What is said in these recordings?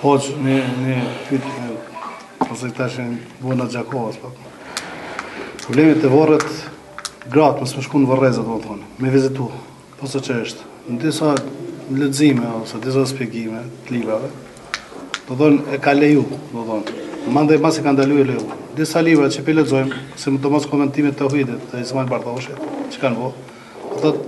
Hoq, një pyetje, ose tashin vona Gjakovës, po. Problemet e vorret gratë mësë më shku në Varreza, do të thonë, me vizitu, po se që është, në disa lexime ose disa shpjegime të librave, do thonë e ka leju, do thonë, mandej mas e ka ndalu e leju. Disa libra që pe lexojmë, se më të mos komentimet të uhidit, të Ismail Bartoshit, që kanë bo, po thotë,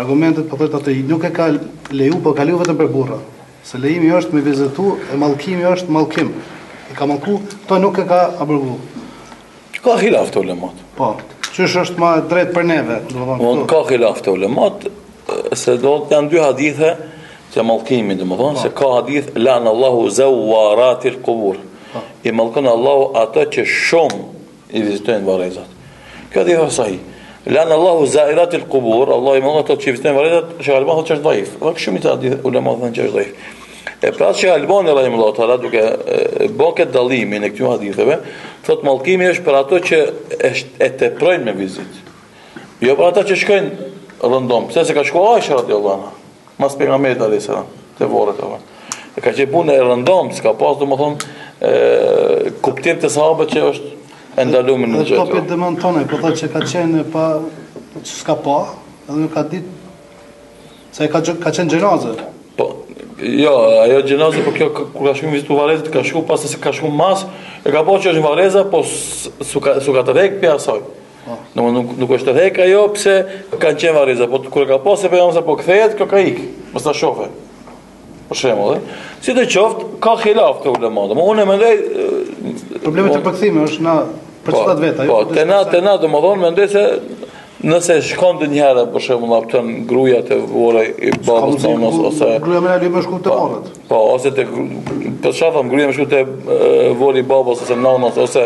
argumentet po thotë atë nuk e ka leju, po ka leju vetëm për burra. Se lejimi është me vizitu, e mallkimi është mallkim. E ka mallku, to nuk e ka abrëgu. Ka khilaf të ulemat. Po, qysh është ma drejt për neve? Ka khilaf të ulemat, se do të janë dy hadithe që mallkimi, do të thonë, se ka hadith lan Allahu zawaratil qubur. I mallkon Allahu ato që shumë i vizitojnë Varrezat. Kjo hadith është sahih. Lan Allahu zairatil qubur, Allah i mallkon ato që vizitojnë Varrezat, Sheikh Albani thotë që është dhaif. Dhe shumë të hadith ulemat thonë që është dhaif. E pra që Albani rahimahullahu taala duke bën këtë dallimin e këtyre haditheve, thotë mallkimi është për ato që e teprojnë me vizitë. Jo për ata që shkojnë rëndom. Pse se ka shkuar Aisha radhiyallahu anha, mas pejgamberit alayhis salam, te vorret apo. E ka qenë punë e rëndom, s'ka pas domethënë kuptim të sahabëve që është e ndaluar në gjë. Topit dëmon tonë, po thotë që ka qenë pa s'ka pa, edhe nuk ka ditë se ka qenë xhenazë. Po, jo, ajo xhenazë, po kjo kur ka shkuar vizitu Varrezat, ka shkuar pas se ka shkuar mas, e ka pasur që është në Varreza, po s'u ka të rek për asaj. Nuk është të rek ajo pse kanë qenë Varreza, po kur ka pasur pejgamberi po kthehet, kjo ka ik. Mos ta shohë. Për shembull, si të qoftë, ka khilaf të ulemat. Unë mendoj problemi të përkthimit është na për çfarë veta, jo. Po, te na domethënë mendoj se nëse shkon ndonjëherë për shembull afton gruaja të vorë i babës tonë ose gruaja më lë më shku të morët. Po, ose te për shkakun gruaja më shku te vori i babës ose nanës ose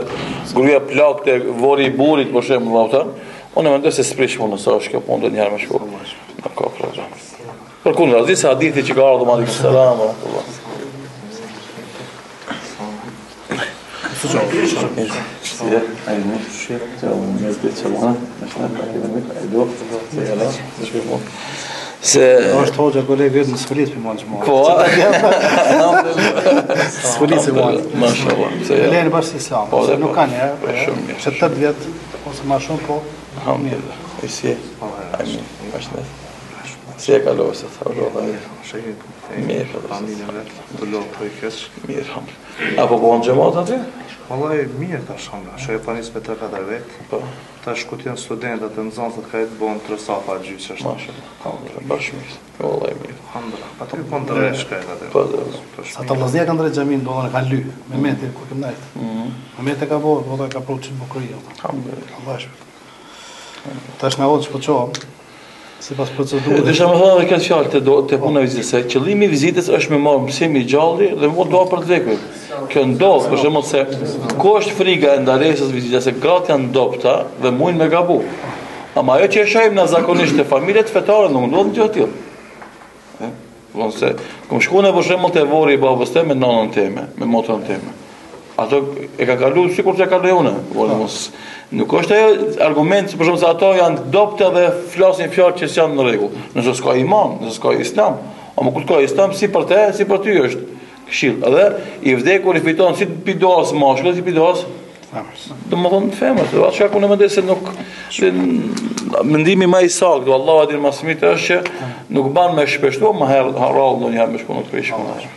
gruaja plak te vori i burrit për shembull afton. Unë mendoj se sprish punë sa është kjo punë ndonjëherë më shku. Nuk ka problem. Për kundra, disa hadithi që ka ardhur me alayhi salam wa rahmatullah. Se është hoxha kolegë në Sfolis për mund të po Sfolis e mund mashallah se lehen bashkë islam po nuk kanë shumë mirë 7 vjet ose më shumë po alhamdulillah isi amin mashallah se ka losë thonë mirë familjen vet do lo po i kesh mirë alhamdulillah apo po në xhamat aty vallahi mirë tash hamdulillah shoqë panis me 3-4 vet po tash ku janë studentët e nxënësat ka të bën 3 safa gjyqësh mashallah alhamdulillah bashkë vallahi mirë alhamdulillah aty po ndresh ka aty po sa të vllaznia kanë drejt xhamin do të kanë ly Mehmeti ku kem ndajt Mehmeti ka bërë po ka prodhuar bukuria alhamdulillah bashkë tash na hodh po çom sipas procedurës. Desha më thonë këtë fjalë te puna e vizitës, se qëllimi i vizitës është me marrë mësim i gjalli dhe më dua për të vdekur. Kjo ndodh, për shembull se ku është frika e ndarjesës vizitës, se gratë janë dobta dhe mundin me gabu. Ama ajo që e shohim na zakonisht te familjet fetare nuk ndodh gjë të tillë. Vonë se kom shkuar për shembull te vori i babës time me nanën time, me motrën time. Ato e ka kaluar sikur që e kaloj unë, mos nuk është ajo argument për shkak se ato janë dobta dhe flasin fjalë që janë në rregull. Nëse s'ka iman, nëse s'ka islam, ama kur ka islam si për te, si për ty është këshill. Edhe i vdekur i fiton si pidos mashkull, si pidos femër. Domethënë femër, atë çka unë mendoj se nuk mendimi më i saktë, Allahu a di më së miri është që nuk ban me shpeshtuar, më herë harrall ndonjëherë me shpunë të prishur.